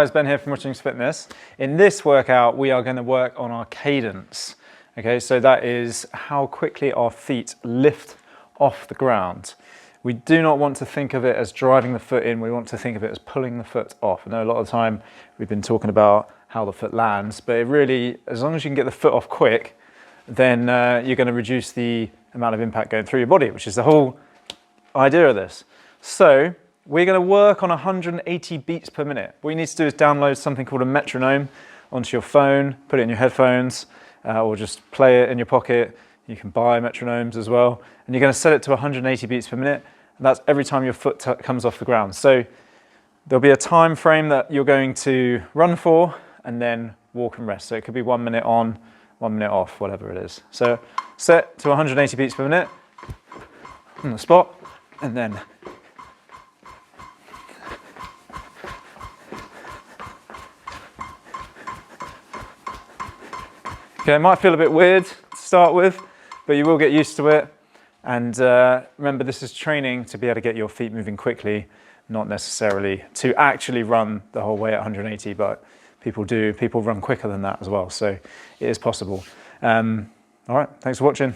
Guys, Ben here from Witterings Fitness. In this workout, we are going to work on our cadence. Okay, so that is how quickly our feet lift off the ground. We do not want to think of it as driving the foot in, we want to think of it as pulling the foot off. I know a lot of the time we've been talking about how the foot lands, but it really, as long as you can get the foot off quick, then you're going to reduce the amount of impact going through your body, which is the whole idea of this. So we're going to work on 180 beats per minute. What you need to do is download something called a metronome onto your phone, put it in your headphones, or just play it in your pocket. You can buy metronomes as well. And you're going to set it to 180 beats per minute. And that's every time your foot comes off the ground. So there'll be a time frame that you're going to run for and then walk and rest. So it could be 1 minute on, 1 minute off, whatever it is. So set to 180 beats per minute on the spot, and then okay, it might feel a bit weird to start with, but you will get used to it. And remember, this is training to be able to get your feet moving quickly, not necessarily to actually run the whole way at 180, but people run quicker than that as well. So it is possible. All right, thanks for watching.